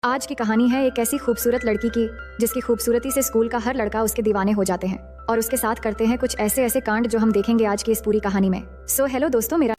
आज की कहानी है एक ऐसी खूबसूरत लड़की की जिसकी खूबसूरती से स्कूल का हर लड़का उसके दीवाने हो जाते हैं और उसके साथ करते हैं कुछ ऐसे ऐसे कांड जो हम देखेंगे आज की इस पूरी कहानी में। सो हेलो दोस्तों, मेरा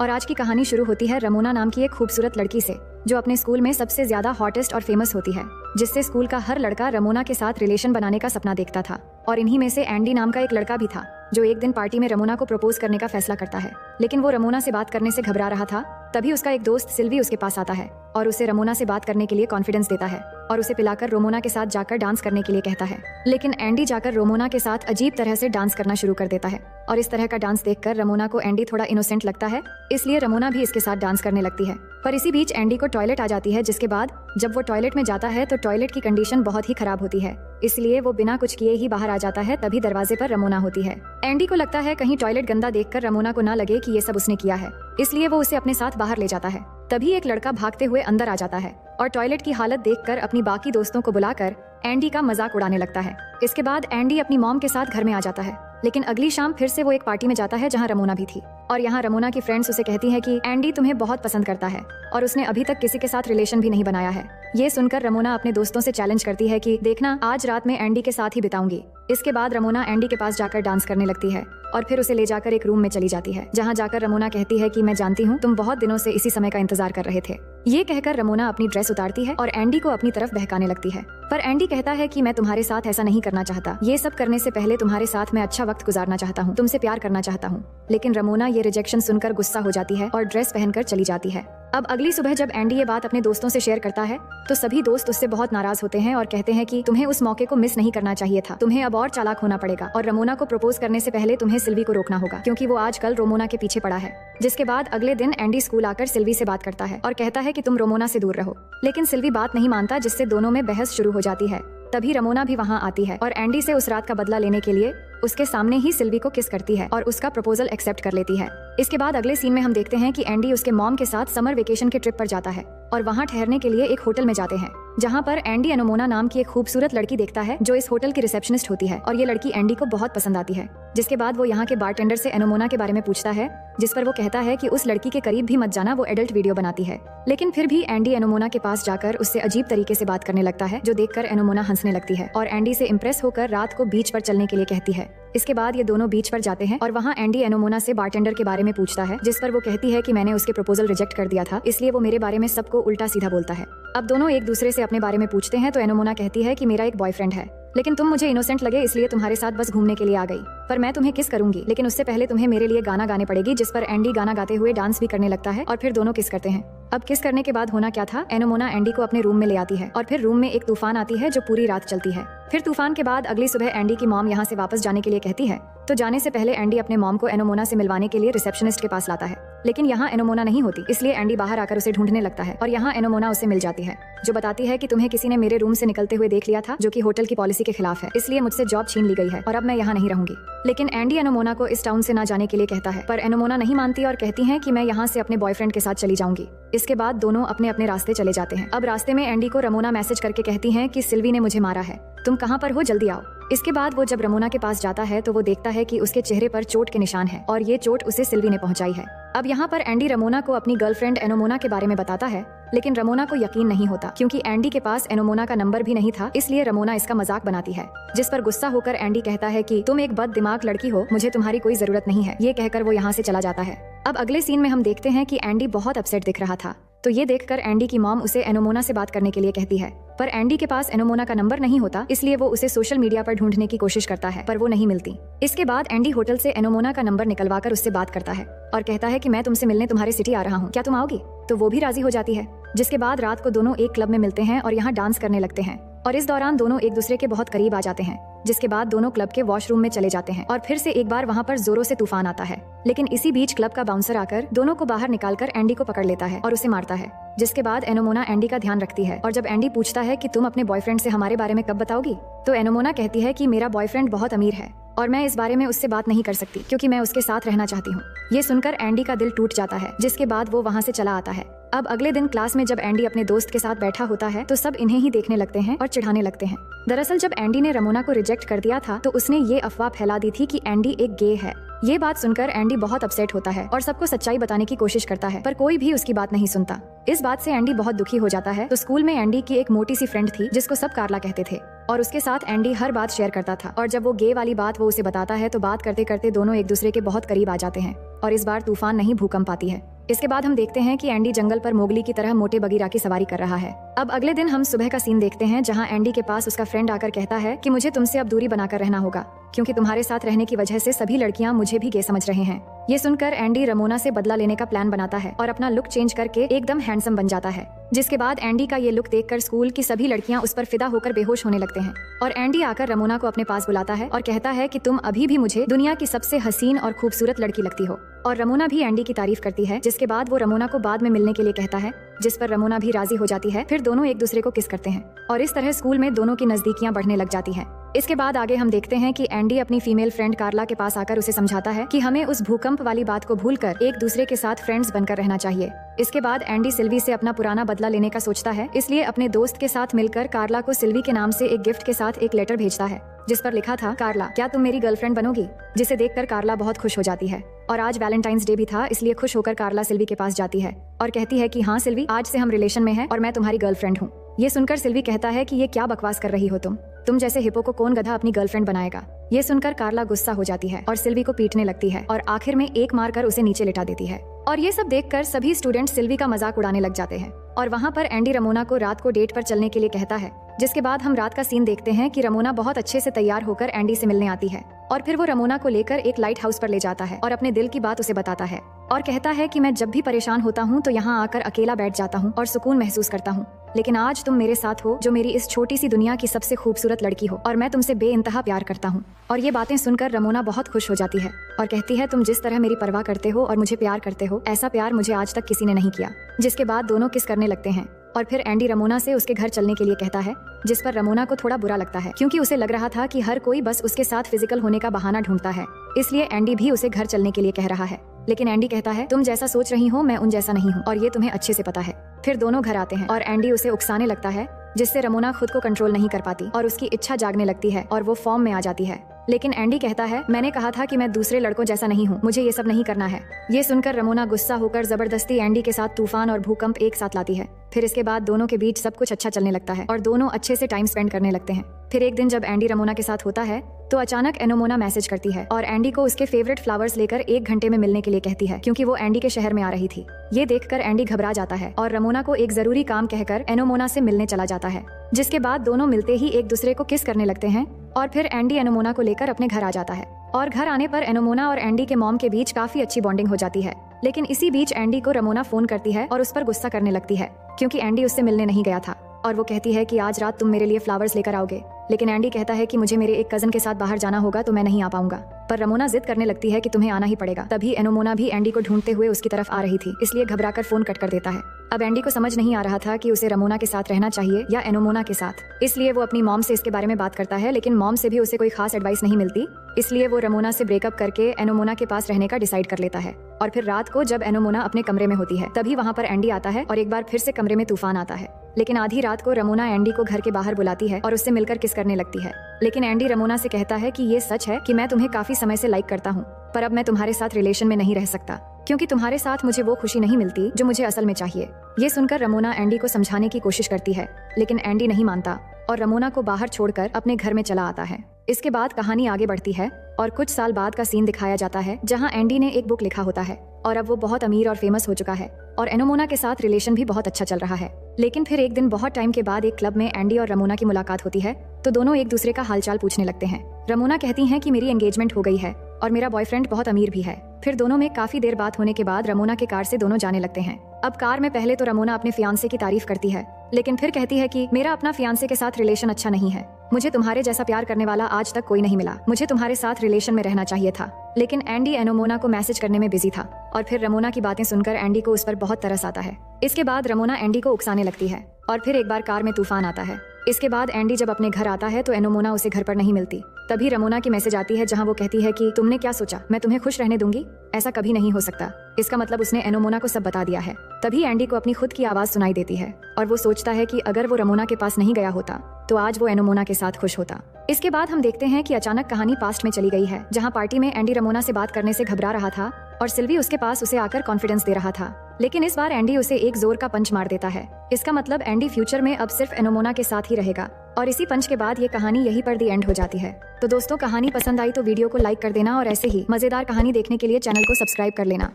और आज की कहानी शुरू होती है रमोना नाम की एक खूबसूरत लड़की से जो अपने स्कूल में सबसे ज्यादा हॉटेस्ट और फेमस होती है, जिससे स्कूल का हर लड़का रमोना के साथ रिलेशन बनाने का सपना देखता था। और इन्हीं में से एंडी नाम का एक लड़का भी था जो एक दिन पार्टी में रमोना को प्रपोज करने का फैसला करता है, लेकिन वो रमोना से बात करने से घबरा रहा था। तभी उसका एक दोस्त सिल्वी उसके पास आता है और उसे रमोना से बात करने के लिए कॉन्फिडेंस देता है और उसे पिलाकर रमोना के साथ जाकर डांस करने के लिए कहता है। लेकिन एंडी जाकर रमोना के साथ अजीब तरह से डांस करना शुरू कर देता है और इस तरह का डांस देखकर रमोना को एंडी थोड़ा इनोसेंट लगता है, इसलिए रमोना भी इसके साथ डांस करने लगती है। पर इसी बीच एंडी को टॉयलेट आ जाती है, जिसके बाद जब वो टॉयलेट में जाता है तो टॉयलेट की कंडीशन बहुत ही खराब होती है, इसलिए वो बिना कुछ किए ही बाहर आ जाता है। तभी दरवाजे पर रमोना होती है। एंडी को लगता है कहीं टॉयलेट गंदा देखकर रमोना को ना लगे कि ये सब उसने किया है, इसलिए वो उसे अपने साथ बाहर ले जाता है। तभी एक लड़का भागते हुए अंदर आ जाता है और टॉयलेट की हालत देखकर अपनी बाकी दोस्तों को बुलाकर एंडी का मजाक उड़ाने लगता है। इसके बाद एंडी अपनी मॉम के साथ घर में आ जाता है, लेकिन अगली शाम फिर से वो एक पार्टी में जाता है जहाँ रमोना भी थी और यहाँ रमोना की फ्रेंड्स उसे कहती है कि एंडी तुम्हें बहुत पसंद करता है और उसने अभी तक किसी के साथ रिलेशन भी नहीं बनाया है। ये सुनकर रमोना अपने दोस्तों से चैलेंज करती है कि देखना, आज रात में एंडी के साथ ही बिताऊंगी। इसके बाद रमोना एंडी के पास जाकर डांस करने लगती है और फिर उसे ले जाकर एक रूम में चली जाती है, जहाँ जाकर रमोना कहती है कि मैं जानती हूँ तुम बहुत दिनों से इसी समय का इंतजार कर रहे थे। ये कहकर रमोना अपनी ड्रेस उतारती है और एंडी को अपनी तरफ बहकाने लगती है, पर एंडी कहता है कि मैं तुम्हारे साथ ऐसा नहीं करना चाहता, ये सब करने से पहले तुम्हारे साथ मैं अच्छा वक्त गुजारना चाहता हूँ, तुमसे प्यार करना चाहता हूँ। लेकिन रमोना ये रिजेक्शन सुनकर गुस्सा हो जाती है और ड्रेस पहनकर चली जाती है। अब अगली सुबह जब एंडी ये बात अपने दोस्तों से शेयर करता है तो सभी दोस्त उससे बहुत नाराज होते हैं और कहते हैं कि तुम्हें उस मौके को मिस नहीं करना चाहिए था, तुम्हें अब और चालाक होना पड़ेगा और रमोना को प्रपोज करने से पहले तुम्हें सिल्वी को रोकना होगा, क्योंकि वो आजकल रमोना के पीछे पड़ा है। जिसके बाद अगले दिन एंडी स्कूल आकर सिल्वी से बात करता है और कहता है कि तुम रमोना से दूर रहो, लेकिन सिल्वी बात नहीं मानता, जिससे दोनों में बहस शुरू हो जाती है। तभी रमोना भी वहाँ आती है और एंडी से उस रात का बदला लेने के लिए उसके सामने ही सिल्वी को किस करती है और उसका प्रपोजल एक्सेप्ट कर लेती है। इसके बाद अगले सीन में हम देखते हैं कि एंडी उसके मॉम के साथ समर वेकेशन के ट्रिप पर जाता है और वहाँ ठहरने के लिए एक होटल में जाते हैं, जहाँ पर एंडी एनोमोना नाम की एक खूबसूरत लड़की देखता है जो इस होटल की रिसेप्शनिस्ट होती है और ये लड़की एंडी को बहुत पसंद आती है। जिसके बाद वो यहाँ के बारटेंडर से एनोमोना के बारे में पूछता है, जिस पर वो कहता है कि उस लड़की के करीब भी मत जाना, वो एडल्ट वीडियो बनाती है। लेकिन फिर भी एंडी एनोमोना के पास जाकर उससे अजीब तरीके से बात करने लगता है, जो देखकर एनोमोना हंसने लगती है और एंडी से इम्प्रेस होकर रात को बीच पर चलने के लिए कहती है। इसके बाद ये दोनों बीच पर जाते हैं और वहाँ एंडी एनोमोना से बारटेंडर के बारे में पूछता है, जिस पर वो कहती है कि मैंने उसके प्रपोजल रिजेक्ट कर दिया था, इसलिए वो मेरे बारे में सबको उल्टा सीधा बोलता है। अब दोनों एक दूसरे से अपने बारे में पूछते हैं तो एनोमोना कहती है कि मेरा एक बॉयफ्रेंड है, लेकिन तुम मुझे इनोसेंट लगे इसलिए तुम्हारे साथ बस घूमने के लिए आ गई, पर मैं तुम्हें किस करूंगी, लेकिन उससे पहले तुम्हें मेरे लिए गाना गाने पड़ेगी। जिस पर एंडी गाना गाते हुए डांस भी करने लगता है और फिर दोनों किस करते हैं। अब किस करने के बाद होना क्या था, एनोमोना एंडी को अपने रूम में ले आती है और फिर रूम में एक तूफान आती है जो पूरी रात चलती है। फिर तूफान के बाद अगली सुबह एंडी की मॉम यहाँ से वापस जाने के लिए कहती है, तो जाने से पहले एंडी अपने मॉम को एनोमोना से मिलवाने के लिए रिसेप्शनिस्ट के पास लाता है, लेकिन यहाँ एनोमोना नहीं होती, इसलिए एंडी बाहर आकर उसे ढूंढने लगता है और यहाँ एनोमोना उसे मिल जाती है, जो बताती है कि तुम्हें किसी ने मेरे रूम से निकलते हुए देख लिया था, जो कि होटल की पॉलिसी के खिलाफ है, इसलिए मुझसे जॉब छीन ली गई है और अब मैं यहाँ नहीं रहूंगी। लेकिन एंडी एनोमोना को इस टाउन से ना जाने के लिए कहता है, पर एनोमोना नहीं मानती और कहती है कि मैं यहाँ से अपने बॉयफ्रेंड के साथ चली जाऊंगी। इसके बाद दोनों अपने अपने रास्ते चले जाते हैं। अब रास्ते में एंडी को रमोना मैसेज करके कहती है कि सिल्वी ने मुझे मारा है, तुम कहाँ पर हो, जल्दी आओ। इसके बाद वो जब रमोना के पास जाता है तो वो देखता है कि उसके चेहरे पर चोट के निशान है और ये चोट उसे सिल्वी ने पहुंचाई है। अब यहाँ पर एंडी रमोना को अपनी गर्लफ्रेंड एनोमोना के बारे में बताता है, लेकिन रमोना को यकीन नहीं होता क्योंकि एंडी के पास एनोमोना का नंबर भी नहीं था, इसलिए रमोना इसका मजाक बनाती है। जिस पर गुस्सा होकर एंडी कहता है कि तुम एक बद दिमाग लड़की हो, मुझे तुम्हारी कोई जरूरत नहीं है। ये कहकर वो यहाँ से चला जाता है। अब अगले सीन में हम देखते हैं कि एंडी बहुत अपसेट दिख रहा था, तो ये देखकर एंडी की मॉम उसे एनोमोना से बात करने के लिए कहती है, पर एंडी के पास एनोमोना का नंबर नहीं होता, इसलिए वो उसे सोशल मीडिया पर ढूंढने की कोशिश करता है, पर वो नहीं मिलती। इसके बाद एंडी होटल से एनोमोना का नंबर निकलवाकर उससे बात करता है और कहता है कि मैं तुमसे मिलने तुम्हारे सिटी आ रहा हूँ, क्या तुम आओगी? तो वो भी राजी हो जाती है। जिसके बाद रात को दोनों एक क्लब में मिलते हैं और यहाँ डांस करने लगते हैं और इस दौरान दोनों एक दूसरे के बहुत करीब आ जाते हैं। जिसके बाद दोनों क्लब के वॉशरूम में चले जाते हैं और फिर से एक बार वहाँ पर जोरों से तूफान आता है, लेकिन इसी बीच क्लब का बाउंसर आकर दोनों को बाहर निकालकर एंडी को पकड़ लेता है और उसे मारता है। जिसके बाद एनोमोना एंडी का ध्यान रखती है और जब एंडी पूछता है कि तुम अपने बॉयफ्रेंड से हमारे बारे में कब बताओगी, तो एनोमोना कहती है कि मेरा बॉयफ्रेंड बहुत अमीर है और मैं इस बारे में उससे बात नहीं कर सकती क्योंकि मैं उसके साथ रहना चाहती हूँ। ये सुनकर एंडी का दिल टूट जाता है, जिसके बाद वो वहाँ से चला आता है। अब अगले दिन क्लास में जब एंडी अपने दोस्त के साथ बैठा होता है तो सब इन्हें ही देखने लगते हैं और चिढ़ाने लगते हैं। दरअसल जब एंडी ने रमोना को रिजेक्ट कर दिया था तो उसने ये अफवाह फैला दी थी कि एंडी एक गे है ये बात सुनकर एंडी बहुत अपसेट होता है और सबको सच्चाई बताने की कोशिश करता है, पर कोई भी उसकी बात नहीं सुनता। इस बात से एंडी बहुत दुखी हो जाता है। तो स्कूल में एंडी की एक मोटी सी फ्रेंड थी जिसको सब कार्ला कहते थे और उसके साथ एंडी हर बात शेयर करता था। और जब वो गे वाली बात वो उसे बताता है तो बात करते करते दोनों एक दूसरे के बहुत करीब आ जाते हैं और इस बार तूफान नहीं भूकंप आती है। इसके बाद हम देखते हैं कि एंडी जंगल पर मोगली की तरह मोटे बगीरा की सवारी कर रहा है। अब अगले दिन हम सुबह का सीन देखते हैं जहां एंडी के पास उसका फ्रेंड आकर कहता है कि मुझे तुमसे अब दूरी बनाकर रहना होगा क्योंकि तुम्हारे साथ रहने की वजह से सभी लड़कियां मुझे भी गे समझ रहे हैं। ये सुनकर एंडी रमोना से बदला लेने का प्लान बनाता है और अपना लुक चेंज करके एकदम हैंडसम बन जाता है। जिसके बाद एंडी का ये लुक देखकर स्कूल की सभी लड़कियां उस पर फिदा होकर बेहोश होने लगते हैं और एंडी आकर रमोना को अपने पास बुलाता है और कहता है कि तुम अभी भी मुझे दुनिया की सबसे हसीन और खूबसूरत लड़की लगती हो। और रमोना भी एंडी की तारीफ करती है। जिसके बाद वो रमोना को बाद में मिलने के लिए कहता है, जिस पर रमोना भी राजी हो जाती है। फिर दोनों एक दूसरे को किस करते हैं और इस तरह स्कूल में दोनों की नजदीकियां बढ़ने लग जाती है। इसके बाद आगे हम देखते हैं कि एंडी अपनी फीमेल फ्रेंड कार्ला के पास आकर उसे समझाता है कि हमें उस भूकंप वाली बात को भूलकर एक दूसरे के साथ फ्रेंड्स बनकर रहना चाहिए। इसके बाद एंडी सिल्वी से अपना पुराना बदला लेने का सोचता है, इसलिए अपने दोस्त के साथ मिलकर कार्ला को सिल्वी के नाम से एक गिफ्ट के साथ एक लेटर भेजता है जिस पर लिखा था, कार्ला क्या तुम मेरी गर्लफ्रेंड बनोगी। जिसे देखकर कार्ला बहुत खुश हो जाती है और आज वैलेंटाइंस डे भी था, इसलिए खुश होकर कार्ला सिल्वी के पास जाती है और कहती है कि हाँ सिल्वी, आज से हम रिलेशन में हैं और मैं तुम्हारी गर्लफ्रेंड हूँ। ये सुनकर सिल्वी कहता है कि ये क्या बकवास कर रही हो तुम जैसे हिप्पो को कौन गधा अपनी गर्लफ्रेंड बनाएगा। ये सुनकर कार्ला गुस्सा हो जाती है और सिल्वी को पीटने लगती है और आखिर में एक मार कर उसे नीचे लिटा देती है। और ये सब देखकर सभी स्टूडेंट सिल्वी का मजाक उड़ाने लग जाते हैं और वहाँ पर एंडी रमोना को रात को डेट पर चलने के लिए कहता है। जिसके बाद हम रात का सीन देखते हैं कि रमोना बहुत अच्छे से तैयार होकर एंडी से मिलने आती है और फिर वो रमोना को लेकर एक लाइट हाउस पर ले जाता है और अपने दिल की बात उसे बताता है और कहता है कि मैं जब भी परेशान होता हूँ तो यहाँ आकर अकेला बैठ जाता हूँ और सुकून महसूस करता हूँ, लेकिन आज तुम मेरे साथ हो जो मेरी इस छोटी सी दुनिया की सबसे खूबसूरत लड़की हो और मैं तुमसे बेइंतहा प्यार करता हूँ। और ये बातें सुनकर रमोना बहुत खुश हो जाती है और कहती है, तुम जिस तरह मेरी परवाह करते हो और मुझे प्यार करते हो, ऐसा प्यार मुझे आज तक किसी ने नहीं किया। जिसके बाद दोनों किस करने लगते हैं और फिर एंडी रमोना से उसके घर चलने के लिए कहता है, जिस पर रमोना को थोड़ा बुरा लगता है क्योंकि उसे लग रहा था कि हर कोई बस उसके साथ फिजिकल होने का बहाना ढूंढता है, इसलिए एंडी भी उसे घर चलने के लिए कह रहा है। लेकिन एंडी कहता है, तुम जैसा सोच रही हो मैं उन जैसा नहीं हूँ और ये तुम्हें अच्छे से पता है। फिर दोनों घर आते हैं और एंडी उसे उकसाने लगता है जिससे रमोना खुद को कंट्रोल नहीं कर पाती और उसकी इच्छा जागने लगती है और वो फॉर्म में आ जाती है। लेकिन एंडी कहता है, मैंने कहा था कि मैं दूसरे लड़कों जैसा नहीं हूँ, मुझे ये सब नहीं करना है। ये सुनकर रमोना गुस्सा होकर जबरदस्ती एंडी के साथ तूफान और भूकंप एक साथ लाती है। फिर इसके बाद दोनों के बीच सब कुछ अच्छा चलने लगता है और दोनों अच्छे से टाइम स्पेंड करने लगते हैं। फिर एक दिन जब एंडी रमोना के साथ होता है तो अचानक एनोमोना मैसेज करती है और एंडी को उसके फेवरेट फ्लावर्स लेकर 1 घंटे में मिलने के लिए कहती है क्योंकि वो एंडी के शहर में आ रही थी। ये देखकर एंडी घबरा जाता है और रमोना को एक जरूरी काम कहकर एनोमोना से मिलने चला जाता है। जिसके बाद दोनों मिलते ही एक दूसरे को किस करने लगते हैं और फिर एंडी एनोमोना को लेकर अपने घर आ जाता है और घर आने पर एनोमोना और एंडी के मॉम के बीच काफी अच्छी बॉन्डिंग हो जाती है। लेकिन इसी बीच एंडी को रमोना फोन करती है और उस पर गुस्सा करने लगती है क्योंकि एंडी उससे मिलने नहीं गया था और वो कहती है कि आज रात तुम मेरे लिए फ्लावर्स लेकर आओगे। लेकिन एंडी कहता है कि मुझे मेरे एक कजन के साथ बाहर जाना होगा तो मैं नहीं आ पाऊंगा, पर रमोना जिद करने लगती है कि तुम्हें आना ही पड़ेगा। तभी एनोमोना भी एंडी को ढूंढते हुए उसकी तरफ आ रही थी, इसलिए घबराकर फोन कट कर देता है। अब एंडी को समझ नहीं आ रहा था कि उसे रमोना के साथ रहना चाहिए या एनोमोना के साथ, इसलिए वो अपनी मॉम से इसके बारे में बात करता है। लेकिन मॉम से भी उसे कोई खास एडवाइस नहीं मिलती, इसलिए वो रमोना से ब्रेकअप करके एनोमोना के पास रहने का डिसाइड कर लेता है। और फिर रात को जब एनोमोना अपने कमरे में होती है तभी वहाँ पर एंडी आता है और एक बार फिर से कमरे में तूफान आता है। लेकिन आधी रात को रमोना एंडी को घर के बाहर बुलाती है और उससे मिलकर किस करने लगती है। लेकिन एंडी रमोना से कहता है कि ये सच है कि मैं तुम्हें काफी समय से लाइक करता हूँ, पर अब मैं तुम्हारे साथ रिलेशन में नहीं रह सकता क्योंकि तुम्हारे साथ मुझे वो खुशी नहीं मिलती जो मुझे असल में चाहिए। ये सुनकर रमोना एंडी को समझाने की कोशिश करती है, लेकिन एंडी नहीं मानता और रमोना को बाहर छोड़कर अपने घर में चला आता है। इसके बाद कहानी आगे बढ़ती है और कुछ साल बाद का सीन दिखाया जाता है जहाँ एंडी ने एक बुक लिखा होता है और अब वो बहुत अमीर और फेमस हो चुका है और एनोमोना के साथ रिलेशन भी बहुत अच्छा चल रहा है। लेकिन फिर एक दिन बहुत टाइम के बाद एक क्लब में एंडी और रमोना की मुलाकात होती है तो दोनों एक दूसरे का हालचाल पूछने लगते हैं। रमोना कहती हैं कि मेरी एंगेजमेंट हो गई है और मेरा बॉयफ्रेंड बहुत अमीर भी है। फिर दोनों में काफी देर बात होने के बाद रमोना के कार से दोनों जाने लगते हैं। अब कार में पहले तो रमोना अपने फियांसे की तारीफ करती है, लेकिन फिर कहती है कि मेरा अपना फियांसे के साथ रिलेशन अच्छा नहीं है, मुझे तुम्हारे जैसा प्यार करने वाला आज तक कोई नहीं मिला, मुझे तुम्हारे साथ रिलेशन में रहना चाहिए था। लेकिन एंडी एनोमोना को मैसेज करने में बिजी था और फिर रमोना की बातें सुनकर एंडी को उस पर बहुत तरस आता है। इसके बाद रमोना एंडी को उकसाने लगती है और फिर एक बार कार में तूफान आता है इसके बाद एंडी जब अपने घर आता है तो एनोमोना उसे घर पर नहीं मिलती। तभी रमोना की मैसेज आती है जहां वो कहती है कि तुमने क्या सोचा, मैं तुम्हें खुश रहने दूंगी? ऐसा कभी नहीं हो सकता। इसका मतलब उसने एनोमोना को सब बता दिया है। तभी एंडी को अपनी खुद की आवाज सुनाई देती है और वो सोचता है कि अगर वो रमोना के पास नहीं गया होता तो आज वो एनोमोना के साथ खुश होता। इसके बाद हम देखते हैं कि अचानक कहानी पास्ट में चली गई है, जहाँ पार्टी में एंडी रमोना से बात करने से घबरा रहा था और सिल्वी उसके पास उसे आकर कॉन्फिडेंस दे रहा था। लेकिन इस बार एंडी उसे एक जोर का पंच मार देता है। इसका मतलब एंडी फ्यूचर में अब सिर्फ एनोमोना के साथ ही रहेगा और इसी पंच के बाद ये कहानी यहीं पर दी एंड हो जाती है। तो दोस्तों, कहानी पसंद आई तो वीडियो को लाइक कर देना और ऐसे ही मजेदार कहानी देखने के लिए चैनल को सब्सक्राइब कर लेना।